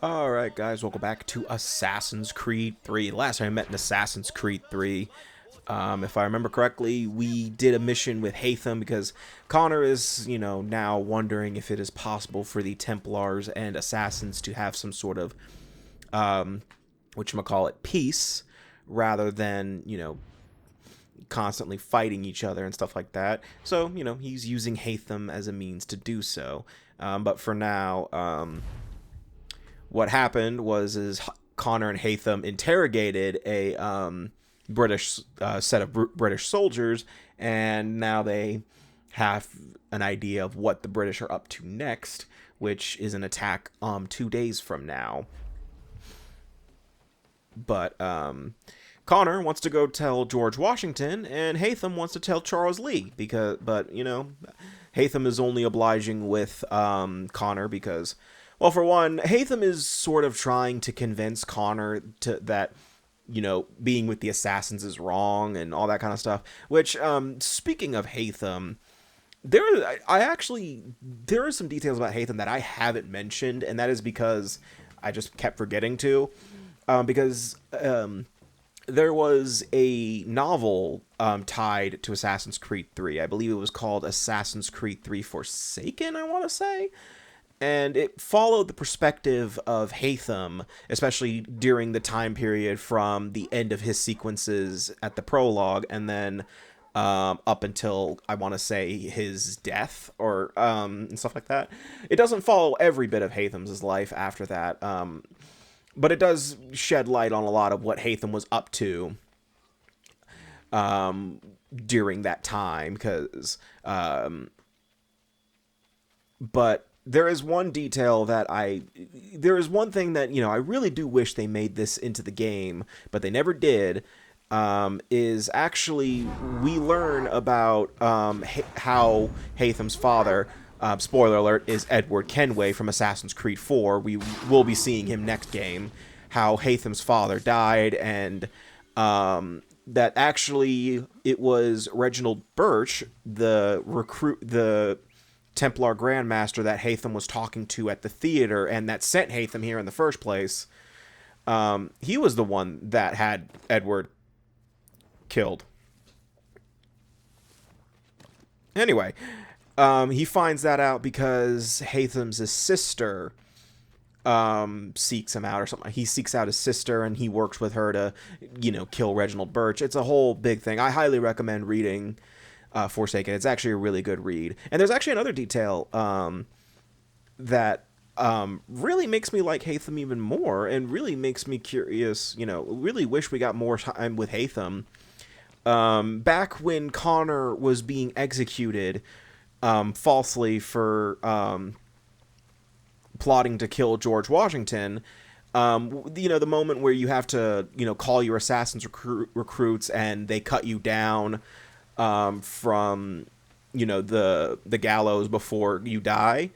Alright guys, welcome back to Assassin's Creed 3. Last time I met in Assassin's Creed 3, if I remember correctly, we did a mission with Haytham because Connor is, now wondering if it is possible for the Templars and Assassins to have some sort of, whatchamacallit, peace, rather than, constantly fighting each other and stuff like that. So, he's using Haytham as a means to do so. But for now, what happened was Connor and Haytham interrogated a British set of British soldiers, and now they have an idea of what the British are up to next, which is an attack 2 days from now. But Connor wants to go tell George Washington, and Haytham wants to tell Charles Lee but Haytham is only obliging with Connor because, well, for one, Haytham is sort of trying to convince Connor that being with the assassins is wrong and all that kind of stuff. Which, speaking of Haytham, there are some details about Haytham that I haven't mentioned, and that is because I just kept forgetting to. Because there was a novel tied to Assassin's Creed 3. I believe it was called Assassin's Creed 3 Forsaken, I want to say. And it followed the perspective of Haytham, especially during the time period from the end of his sequences at the prologue and then up until, I want to say, his death or and stuff like that. It doesn't follow every bit of Haytham's life after that, but it does shed light on a lot of what Haytham was up to during that time, because but there is one detail that there is one thing that, I really do wish they made this into the game, but they never did, is actually we learn about how Haytham's father, spoiler alert, is Edward Kenway from Assassin's Creed 4. We will be seeing him next game, how Haytham's father died, and that actually it was Reginald Birch, the Templar Grandmaster that Haytham was talking to at the theater and that sent Haytham here in the first place. He was the one that had Edward killed. Anyway, he finds that out because Haytham's sister seeks him out or something. He seeks out his sister and he works with her to, kill Reginald Birch. It's a whole big thing. I highly recommend reading Forsaken. It's actually a really good read. And there's actually another detail that really makes me like Haytham even more and really makes me curious. Really wish we got more time with Haytham. Back when Connor was being executed falsely for plotting to kill George Washington, the moment where you have to, call your assassins recruits and they cut you down from, the gallows before you die.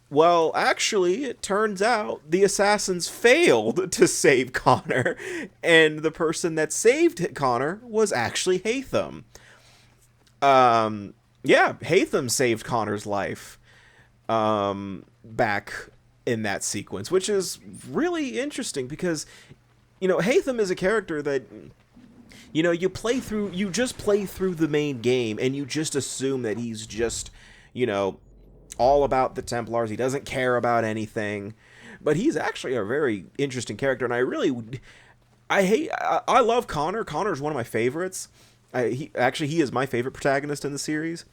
Well, actually, it turns out the assassins failed to save Connor, and the person that saved Connor was actually Haytham. Yeah, Haytham saved Connor's life back in that sequence, which is really interesting because, Haytham is a character that, you just play through the main game and you just assume that he's just, all about the Templars. He doesn't care about anything, but he's actually a very interesting character. And I love Connor. Connor's one of my favorites. He is my favorite protagonist in the series.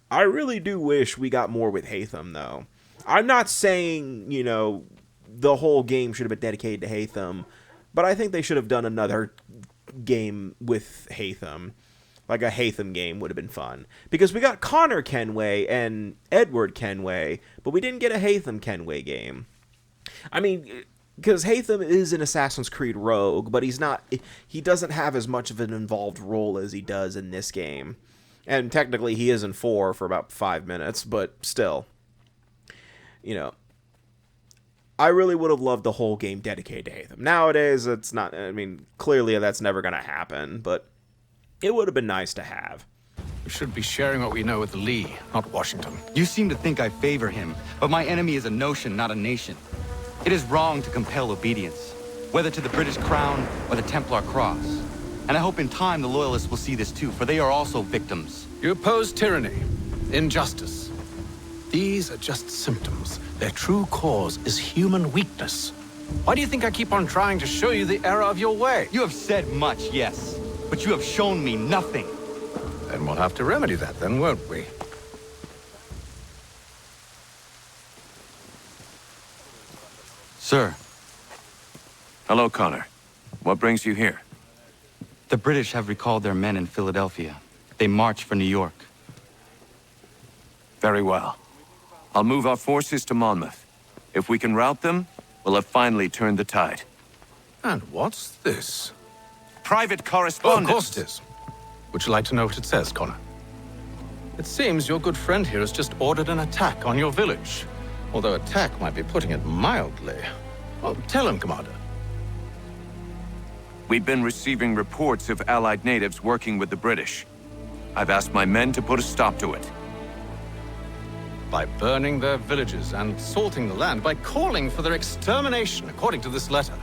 I really do wish we got more with Haytham, though. I'm not saying, the whole game should have been dedicated to Haytham, but I think they should have done another game with Haytham. Like a Haytham game would have been fun. Because we got Connor Kenway and Edward Kenway, but we didn't get a Haytham Kenway game. I mean, because Haytham is an Assassin's Creed rogue, but he doesn't have as much of an involved role as he does in this game. And technically he is in 4 for about 5 minutes, but still. I really would have loved the whole game dedicated to Haytham. Nowadays, it's not, clearly that's never going to happen, but it would have been nice to have. We should be sharing what we know with Lee, not Washington. You seem to think I favor him, but my enemy is a notion, not a nation. It is wrong to compel obedience, whether to the British Crown or the Templar Cross. And I hope in time the Loyalists will see this too, for they are also victims. You oppose tyranny, injustice. These are just symptoms. Their true cause is human weakness. Why do you think I keep on trying to show you the error of your way? You have said much, yes, but you have shown me nothing. Then we'll have to remedy that then, won't we? Sir, Hello, Connor. What brings you here? the British have recalled their men in Philadelphia. They march for New York. Very well. I'll move our forces to Monmouth. If we can rout them, we'll have finally turned the tide. And what's this? Private Oh, of correspondence! course it is. Would you like to know what it says, Connor? It seems your good friend here has just ordered an attack on your village. Although attack might be putting it mildly. Well, tell him, Commander. We've been receiving reports of Allied natives working with the British. I've asked my men to put a stop to it. By burning their villages and salting the land, by calling for their extermination, according to this letter.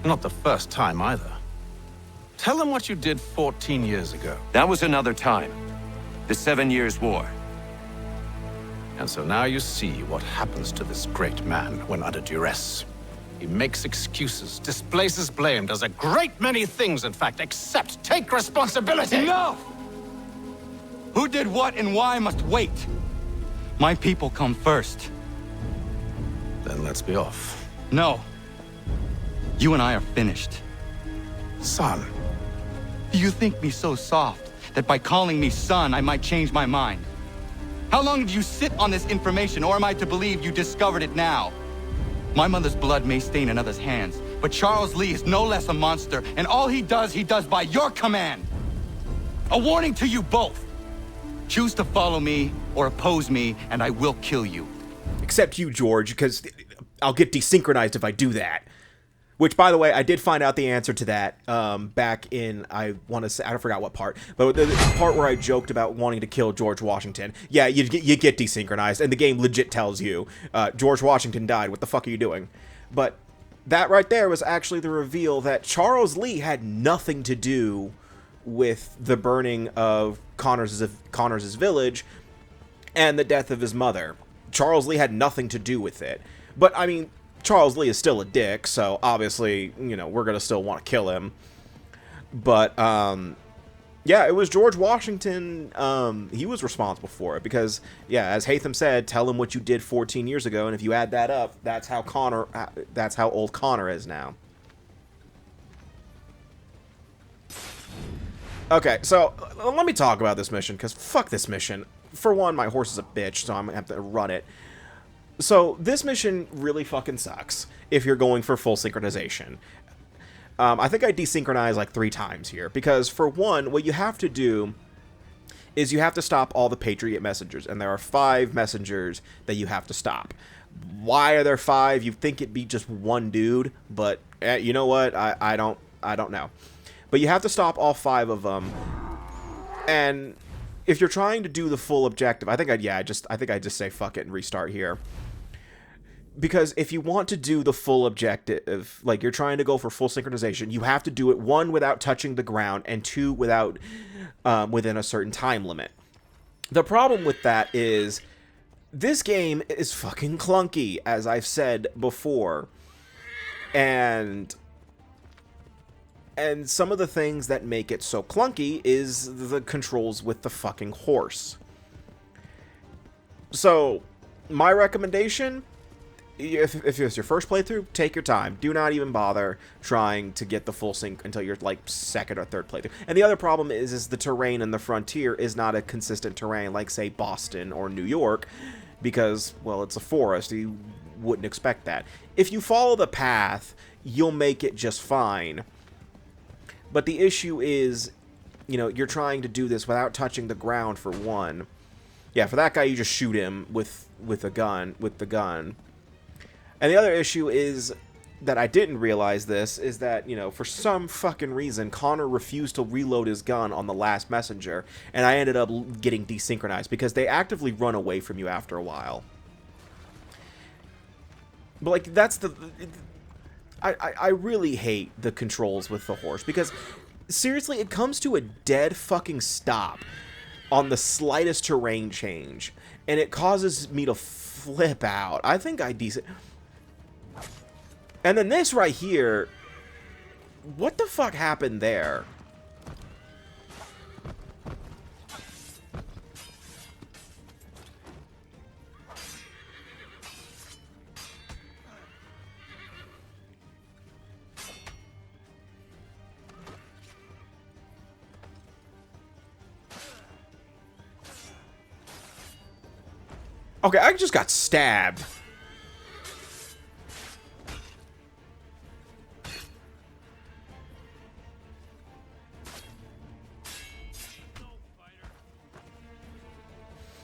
Not the first time either. Tell them what you did 14 years ago. That was another time. The 7 Years' War. And so now you see what happens to this great man when under duress. He makes excuses, displaces blame, does a great many things, in fact, except take responsibility! Enough! Who did what and why must wait. My people come first. Then let's be off. No. You and I are finished. Son. Do you think me so soft that by calling me son, I might change my mind? How long did you sit on this information, or am I to believe you discovered it now? My mother's blood may stain another's hands, but Charles Lee is no less a monster, and all he does by your command. A warning to you both. Choose to follow me or oppose me, and I will kill you. Except you, George, because I'll get desynchronized if I do that. Which, by the way, I did find out the answer to that back in, I want to say, I forgot what part, but the part where I joked about wanting to kill George Washington. Yeah, you get desynchronized, and the game legit tells you, George Washington died, what the fuck are you doing? But that right there was actually the reveal that Charles Lee had nothing to do with the burning of Connors's village and the death of his mother. Charles Lee had nothing to do with it. But, I mean, Charles Lee is still a dick, so obviously, you know, we're going to still want to kill him. But, yeah, it was George Washington, he was responsible for it, because, yeah, as Haytham said, tell him what you did 14 years ago, and if you add that up, that's how old Connor is now. Okay, so, let me talk about this mission, because fuck this mission. For one, my horse is a bitch, so I'm going to have to run it. So, this mission really fucking sucks if you're going for full synchronization. I think I desynchronized like 3 times here, because for one, what you have to do is you have to stop all the Patriot messengers, and there are 5 messengers that you have to stop. Why are there 5? You'd think it'd be just one dude, but you know what? I don't know. But you have to stop all 5 of them, and if you're trying to do the full objective, I think I'd just say fuck it and restart here. Because if you want to do the full objective, like you're trying to go for full synchronization, you have to do it 1 without touching the ground and 2 without within a certain time limit. The problem with that is this game is fucking clunky, as I've said before, and some of the things that make it so clunky is the controls with the fucking horse. So, my recommendation, if it's your first playthrough, take your time. Do not even bother trying to get the full sync until you're like second or third playthrough. And the other problem is the terrain in the frontier is not a consistent terrain like, say, Boston or New York, because, well, it's a forest. You wouldn't expect that. If you follow the path, you'll make it just fine. But the issue is, you know, you're trying to do this without touching the ground, for one. Yeah, for that guy, you just shoot him with the gun. And the other issue is that I didn't realize this, is that, you know, for some fucking reason, Connor refused to reload his gun on the last messenger, and I ended up getting desynchronized, because they actively run away from you after a while. But, like, that's the... I really hate the controls with the horse, because, seriously, it comes to a dead fucking stop on the slightest terrain change, and it causes me to flip out. I think I decent... And then this right here... What the fuck happened there? Okay, I just got stabbed.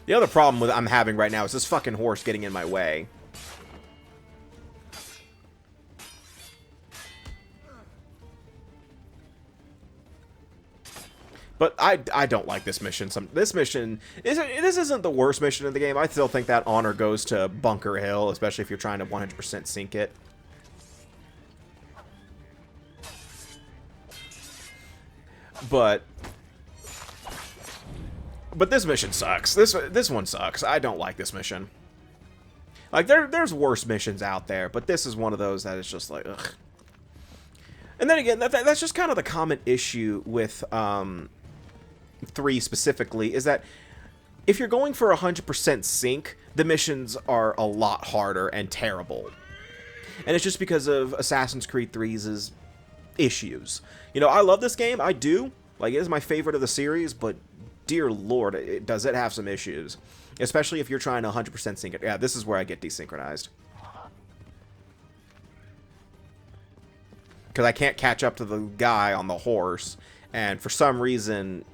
The other problem I'm having right now is this fucking horse getting in my way. But I don't like this mission. This mission this isn't the worst mission in the game. I still think that honor goes to Bunker Hill, especially if you're trying to 100% sync it. But this mission sucks. This one sucks. I don't like this mission. Like there's worse missions out there, but this is one of those that is just like ugh. And then again, that's just kind of the common issue with 3 specifically, is that if you're going for 100% sync, the missions are a lot harder and terrible. And it's just because of Assassin's Creed 3's issues. You know, I love this game, I do. Like, it is my favorite of the series, but dear lord, does it have some issues. Especially if you're trying to 100% sync it. Yeah, this is where I get desynchronized. Because I can't catch up to the guy on the horse, and for some reason,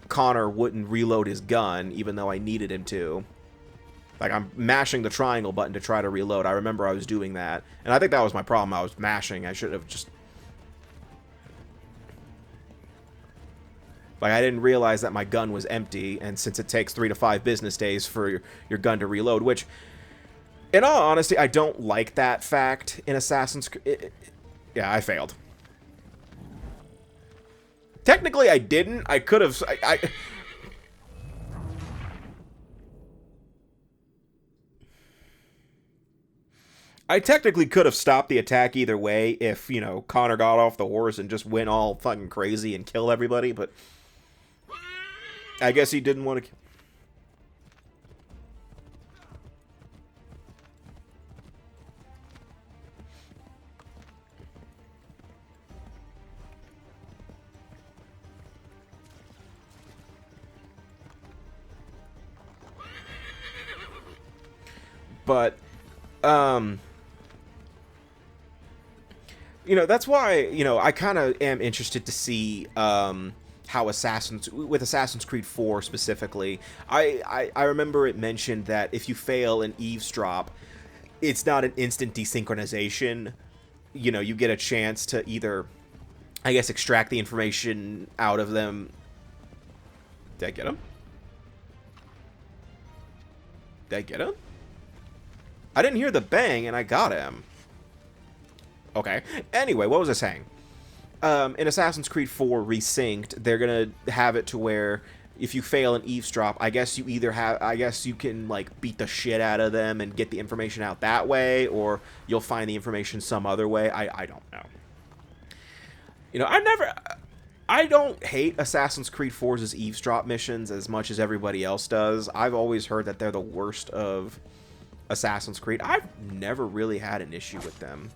Connor wouldn't reload his gun, even though I needed him to. Like, I'm mashing the triangle button to try to reload. I remember I was doing that, and I think that was my problem. I was mashing. I should have just... Like, I didn't realize that my gun was empty, and since it takes 3 to 5 business days for your gun to reload, which, in all honesty, I don't like that fact in Assassin's Creed. Yeah, I failed. Technically, I didn't. I could have... I technically could have stopped the attack either way if, you know, Connor got off the horse and just went all fucking crazy and killed everybody, but... I guess he didn't want to... But, you know, that's why, you know, I kind of am interested to see, how with Assassin's Creed 4 specifically, I remember it mentioned that if you fail an eavesdrop, it's not an instant desynchronization. You know, you get a chance to either, I guess, extract the information out of them. Did I get him? Did I get him? I didn't hear the bang, and I got him. Okay. Anyway, what was I saying? In Assassin's Creed 4 Resynced, they're gonna have it to where if you fail an eavesdrop, I guess you either have... I guess you can, like, beat the shit out of them and get the information out that way, or you'll find the information some other way. I don't know. You know, I don't hate Assassin's Creed 4's eavesdrop missions as much as everybody else does. I've always heard that they're the worst of Assassin's Creed. I've never really had an issue with them.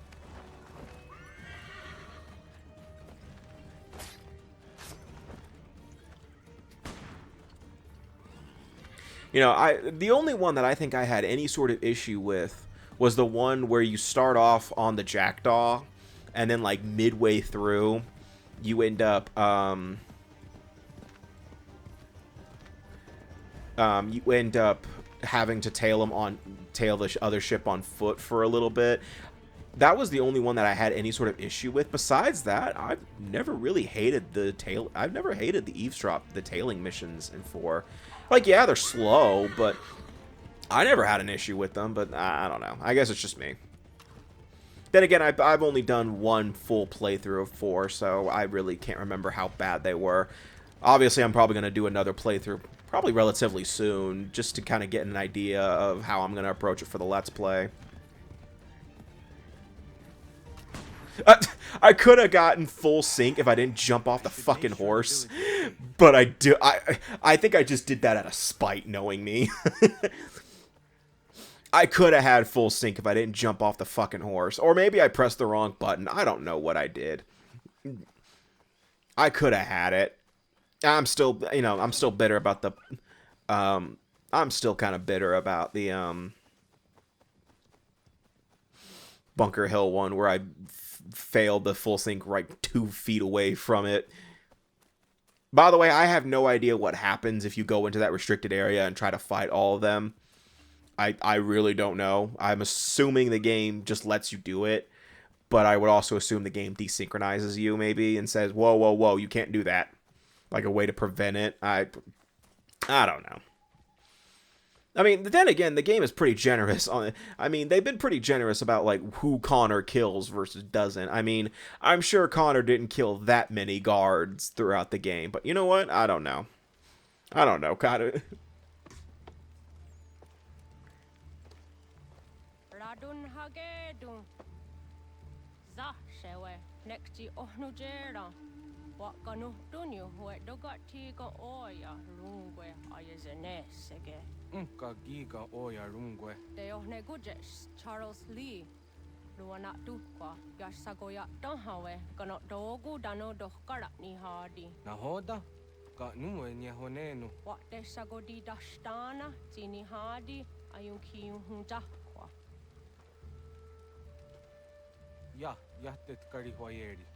You know, the only one that I think I had any sort of issue with was the one where you start off on the Jackdaw, and then, like, midway through, you end up, having to tail the other ship on foot for a little bit. That was the only one that I had any sort of issue with. Besides that, I've never really hated I've never hated the eavesdrop, the tailing missions in 4. Like, yeah, they're slow, but I never had an issue with them, but I don't know. I guess it's just me. Then again, I've only done one full playthrough of 4, so I really can't remember how bad they were. Obviously, I'm probably going to do another playthrough probably relatively soon, just to kind of get an idea of how I'm going to approach it for the Let's Play. I could have gotten full sync if I didn't jump off the fucking horse, but I think I just did that out of spite, knowing me. I could have had full sync if I didn't jump off the fucking horse, or maybe I pressed the wrong button. I don't know what I did. I could have had it. I'm still, you know, I'm still bitter about the, I'm still kind of bitter about the, Bunker Hill one where I failed the full sync right 2 feet away from it. By the way, I have no idea what happens if you go into that restricted area and try to fight all of them. I really don't know. I'm assuming the game just lets you do it, but I would also assume the game desynchronizes you maybe and says, whoa, whoa, whoa, you can't do that. Like a way to prevent it. I don't know. I mean, then again, the game is pretty generous on it. I mean, they've been pretty generous about, like, who Connor kills versus doesn't. I mean, I'm sure Connor didn't kill that many guards throughout the game, but you know what? I don't know. I don't know, Connor. Unka giga oya rungwe. Deo negujes Charles Lee. Luana tukwa yasagoya donhawe kono dogu dano dohkara ni hadi. Nahoda ka nuwe nye honenu. What de sagodi dashtana tini hadi ayunki hunta kwa. Ya yahtet kari hoyeri.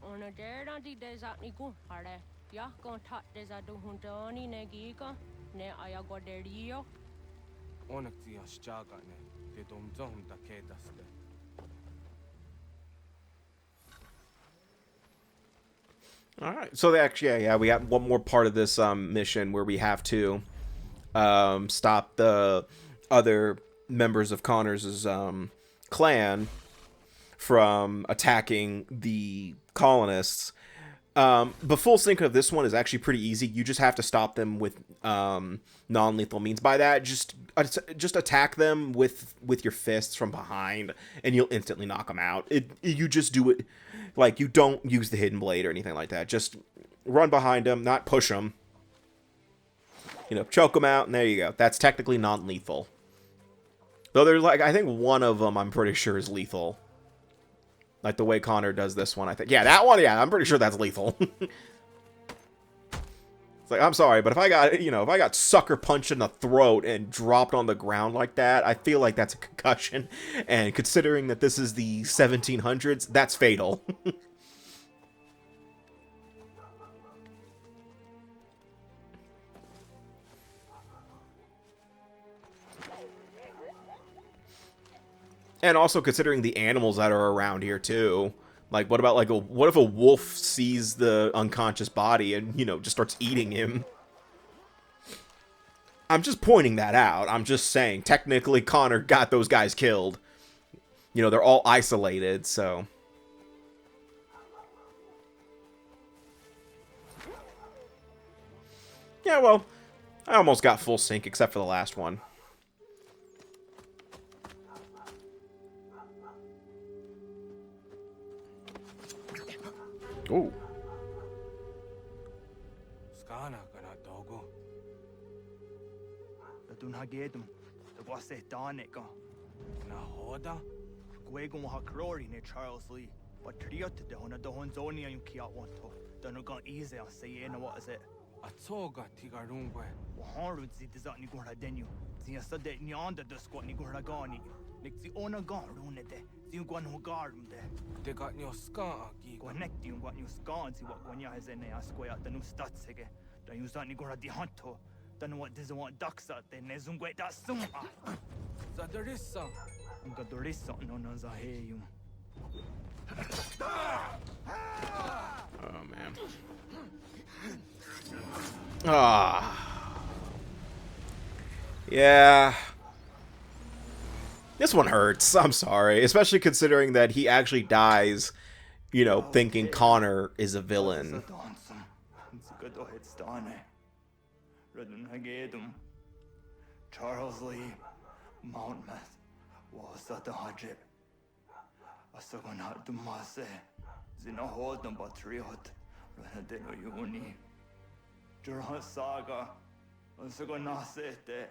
Ona dera di desatni hare. Ya kontat desadu huntoni negiga ne ayagoderio. Onak ti ashchaga ne. Te domzon da kedaste. All right. So they actually, yeah, we got one more part of this mission where we have to stop the other members of Connor's clan from attacking the colonists. The full sync of this one is actually pretty easy. You just have to stop them with non-lethal means. By that, just attack them with your fists from behind, and you'll instantly knock them out. You just do it, like, you don't use the hidden blade or anything like that. Just run behind them, not push them. You know, choke them out, and there you go. That's technically non-lethal. Though there's, like, I think one of them I'm pretty sure is lethal. Like the way Connor does this one, I think. Yeah, that one, yeah, I'm pretty sure that's lethal. It's like, I'm sorry, but if I got sucker punched in the throat and dropped on the ground like that, I feel like that's a concussion. And considering that this is the 1700s, that's fatal. And also considering the animals that are around here too. Like, what about, like, what if a wolf sees the unconscious body and, you know, just starts eating him? I'm just pointing that out. I'm just saying, technically Connor got those guys killed. You know, they're all isolated, so. Yeah, well, I almost got full sync except for the last one. Ooh. Skana kana dogo. Da dun hagedum. Da wasse danika. Nahoda. Gwego ha krori ne Charles Lee. But triot de hona da honzoni ayun kiat wanto. Da no gon easy I say na what is it? Atsoga tiga rungwe. Waharu zi dizat ni gora denu. Zia sade ni anda da squat ni gora gani. Nixi ona garune de. Zi gwan ho garum de. Te got nyo ska giga. Connect you what you scan si what gonya has in a square the new stats again. Da you zat ni gora di hanto. Then what does want ducks out then nezum gwe da sum. Zadarissa. Unka dorissa no no za heyum. Oh, man. Ah. Yeah. This one hurts. I'm sorry, especially considering that he actually dies, you know, thinking Connor is a villain. Charles Lee, Monmouth, was at the Hajib. Asagonat Dumase, Zinahold and Patriot, Renadeno Uni, Duran Saga, Asagonasete,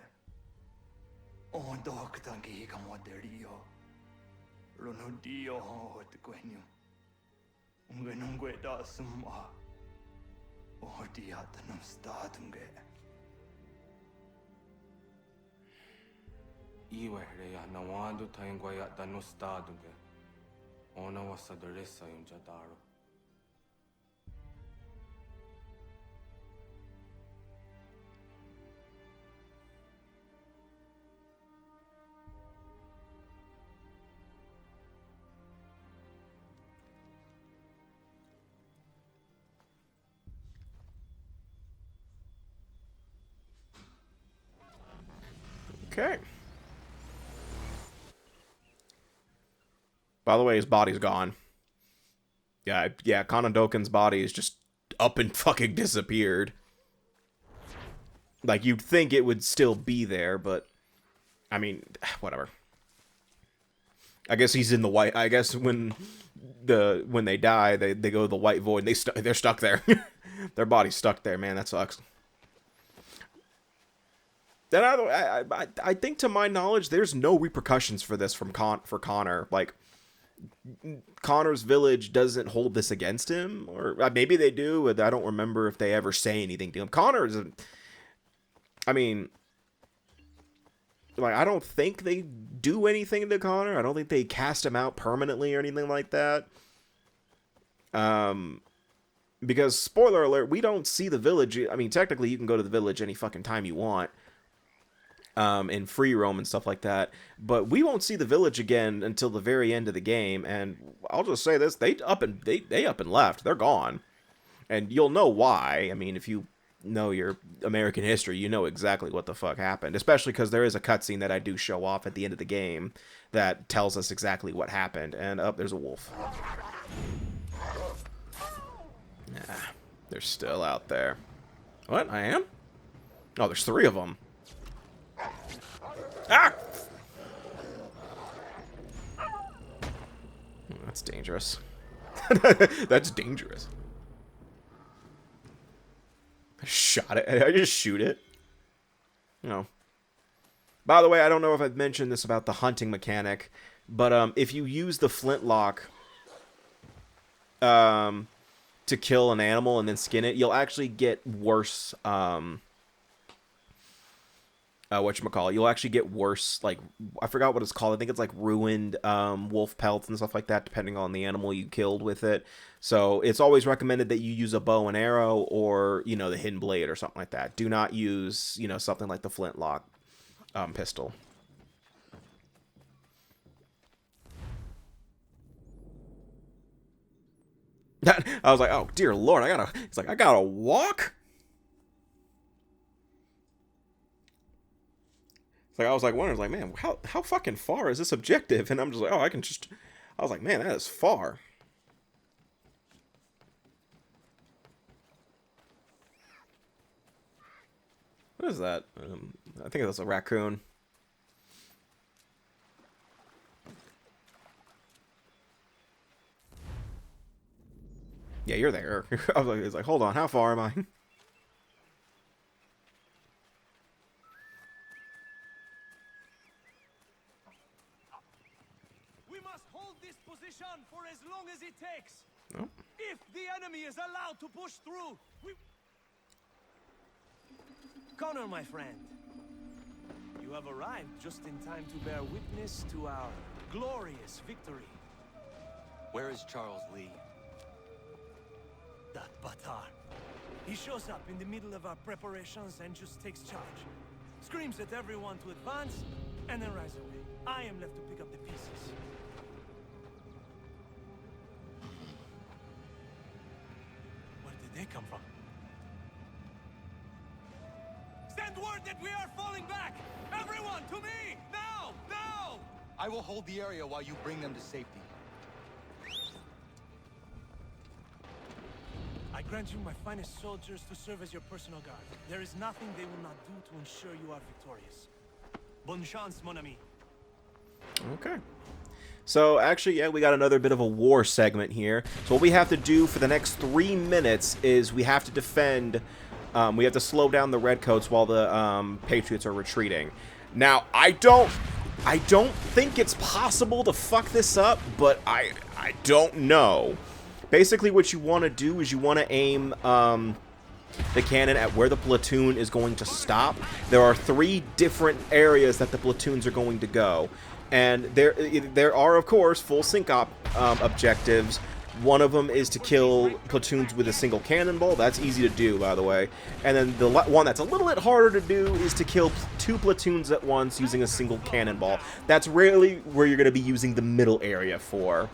on Doctangi Camoderio, Ronodio Hot Quenu, Ungenungueta Summa, or Diatanum Statunge. Iwereya nawando taingwaya danustadunge. Ona wasaderesa yunjadaro. Okay. By the way, his body's gone. Yeah, Conan Dokun's body is just up and fucking disappeared. Like, you'd think it would still be there, but... I mean, whatever. I guess he's in the white... I guess when they die, they go to the white void, and they're stuck there. Their body's stuck there, man, that sucks. Then I think, to my knowledge, there's no repercussions for this for Connor. Like... Connor's village doesn't hold this against him, or maybe they do, but I don't remember if they ever say anything to him. Connor is I mean, like, I don't think they do anything to Connor. I don't think they cast him out permanently or anything like that. Because, spoiler alert, we don't see the village. I mean, technically, you can go to the village any fucking time you want. In free roam and stuff like that, but we won't see the village again until the very end of the game. And I'll just say this: they up and left. They're gone, and you'll know why. I mean, if you know your American history, you know exactly what the fuck happened. Especially because there is a cutscene that I do show off at the end of the game that tells us exactly what happened. And there's a wolf. Nah, they're still out there. What? I am? Oh, there's 3 of them. Ah! That's dangerous. That's dangerous. I shot it. I just shoot it. No. By the way, I don't know if I've mentioned this about the hunting mechanic, but if you use the flintlock to kill an animal and then skin it, you'll actually get worse whatchamacallit, you'll actually get worse, like, I forgot what it's called, I think it's like ruined wolf pelts and stuff like that, depending on the animal you killed with it. So it's always recommended that you use a bow and arrow, or, you know, the hidden blade or something like that. Do not use, you know, something like the flintlock pistol. I was like, oh dear lord, it's like, I gotta walk? Like, I was like wondering, like, man, how fucking far is this objective? And I'm just like, oh, I was like, man, that is far. What is that? I think that's a raccoon. Yeah, you're there. I was like, it's like, hold on, how far am I? For as long as it takes. Oh. If the enemy is allowed to push through, Connor, my friend, you have arrived just in time to bear witness to our glorious victory. Where is Charles Lee? That Batar. He shows up in the middle of our preparations and just takes charge. Screams at everyone to advance, and then rides away. I am left to pick up the pieces. They come from? Send word that we are falling back! Everyone, to me! Now! Now! I will hold the area while you bring them to safety. I grant you my finest soldiers to serve as your personal guard. There is nothing they will not do to ensure you are victorious. Bonne chance, mon ami. Okay. So, actually, yeah, we got another bit of a war segment here. So what we have to do for the next 3 minutes is we have to defend... we have to slow down the Redcoats while the Patriots are retreating. Now, I don't think it's possible to fuck this up, but I don't know. Basically, what you want to do is you want to aim the cannon at where the platoon is going to stop. There are 3 different areas that the platoons are going to go. And there are, of course, full sync objectives. One of them is to kill platoons with a single cannonball. That's easy to do, by the way. And then the one that's a little bit harder to do is to kill 2 platoons at once using a single cannonball. That's really where you're going to be using the middle area for.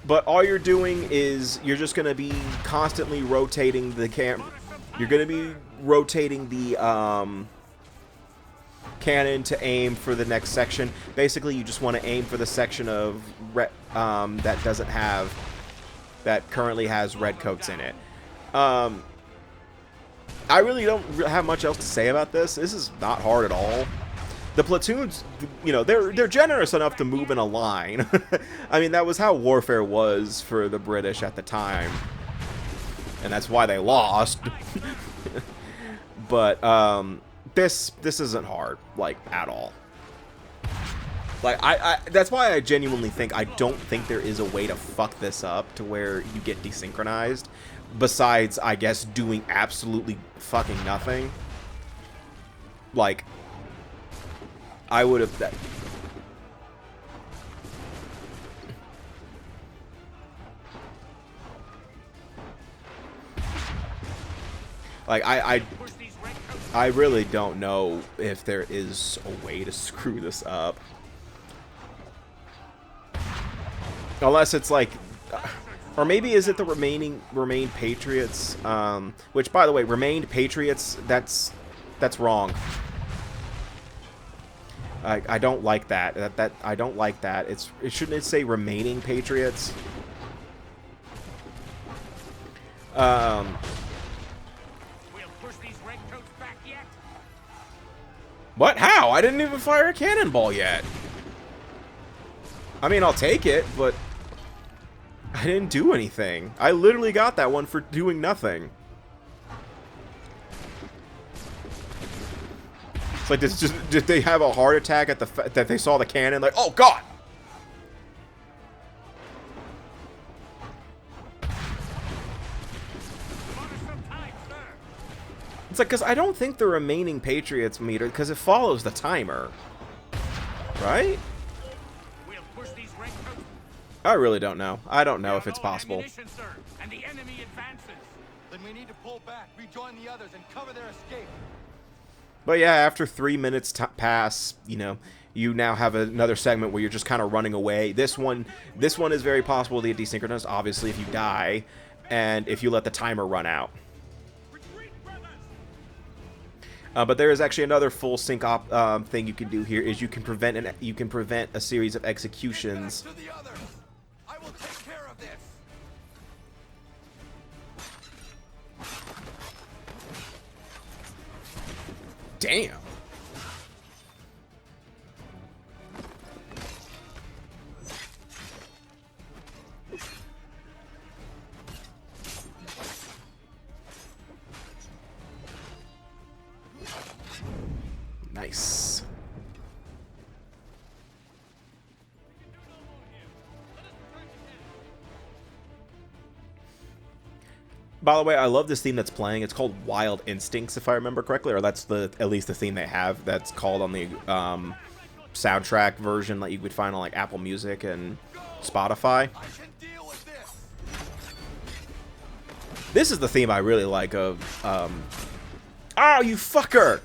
But all you're doing is you're just going to be constantly rotating the You're going to be rotating the cannon to aim for the next section. Basically, you just want to aim for the section of that currently has Redcoats in it. I really don't have much else to say about this. This is not hard at all. The platoons, you know, they're generous enough to move in a line. I mean, that was how warfare was for the British at the time, and that's why they lost. But this isn't hard, like, at all. Like, that's why I genuinely think I don't think there is a way to fuck this up to where you get desynchronized, besides, I guess, doing absolutely fucking nothing. Like, I would have... Like, I really don't know if there is a way to screw this up. Unless it's like... Or maybe is it the Remained Patriots? Which, by the way, Remained Patriots, that's wrong. I don't like that. I don't like that. It shouldn't say Remaining Patriots. We'll push these redcoats back yet. What? How? I didn't even fire a cannonball yet. I mean, I'll take it, but I didn't do anything. I literally got that one for doing nothing. It's like, this just, did they have a heart attack at that they saw the cannon? Like, oh god! It's like, because I don't think the Remaining Patriots meter, because it follows the timer. Right? We'll push these redcoats. I really don't know. I don't know if it's possible. And the enemy advances. Then we need to pull back, rejoin the others, and cover their escape. But yeah, after 3 minutes pass, you know, you now have another segment where you're just kind of running away. This one is very possible to get desynchronized, obviously, if you die, and if you let the timer run out. But there is actually another full sync thing you can do here. Is you can prevent a series of executions. I will take care of this. Damn. Nice. By the way, I love this theme that's playing. It's called Wild Instincts, if I remember correctly, or that's at least the theme they have. That's called on the soundtrack version that you would find on like Apple Music and Spotify. This is the theme I really like of. Oh, you fucker!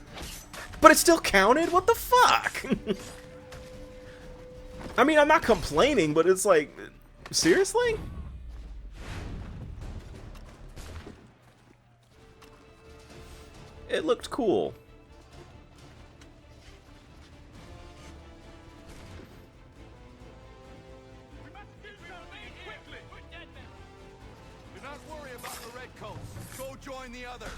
But it still counted? What the fuck? I mean, I'm not complaining, but it's like, seriously? It looked cool. join the others.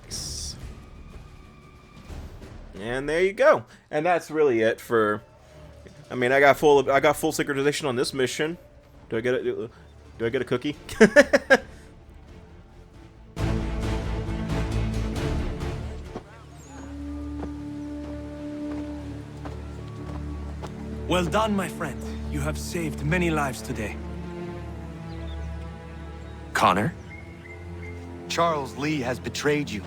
Nice. And there you go. And that's really it for. I mean, I got full synchronization on this mission. Do I get it? Do I get a cookie? Well done, my friend. You have saved many lives today. Connor? Charles Lee has betrayed you.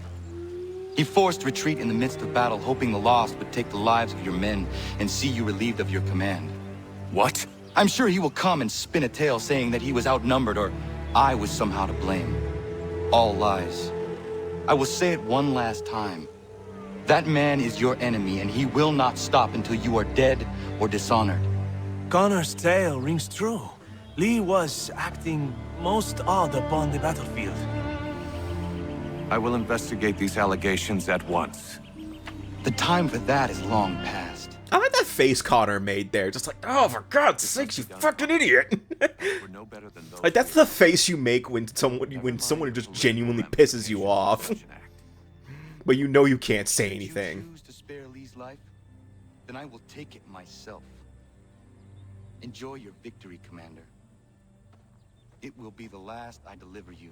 He forced retreat in the midst of battle, hoping the lost would take the lives of your men and see you relieved of your command. What? I'm sure he will come and spin a tale saying that he was outnumbered or I was somehow to blame. All lies. I will say it one last time. That man is your enemy, and he will not stop until you are dead or dishonored. Connor's tale rings true. Lee was acting most odd upon the battlefield. I will investigate these allegations at once. The time for that is long past. I like that face Connor made there. Just like, oh, for God's sakes, you fucking idiot. Like, that's the face you make when someone just genuinely pisses you off. But you know you can't say anything. If you choose to spare Lee's life, then I will take it myself. Enjoy your victory, Commander. It will be the last I deliver you.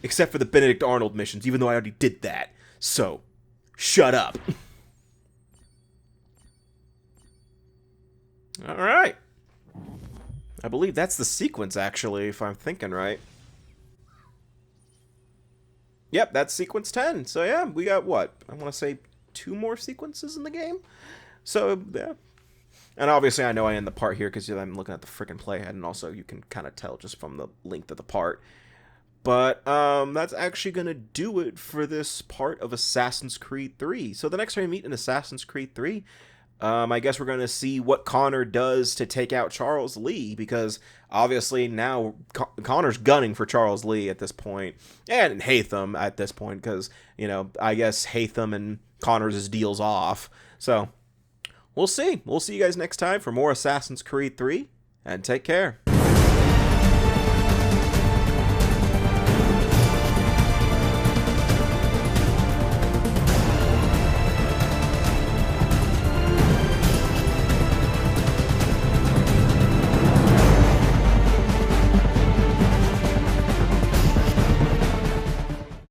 Except for the Benedict Arnold missions, even though I already did that. So, shut up. Alright. I believe that's the sequence, actually, if I'm thinking right. Yep, that's sequence 10. So yeah, we got what? I want to say 2 more sequences in the game. So yeah. And obviously I know I end the part here because I'm looking at the freaking playhead, and also you can kind of tell just from the length of the part. But that's actually going to do it for this part of Assassin's Creed 3. So the next time we meet in Assassin's Creed 3, I guess we're going to see what Connor does to take out Charles Lee, because obviously now Connor's gunning for Charles Lee at this point, and Haytham at this point, because, you know, I guess Haytham and Connor's deal's off. So we'll see. We'll see you guys next time for more Assassin's Creed 3, and take care.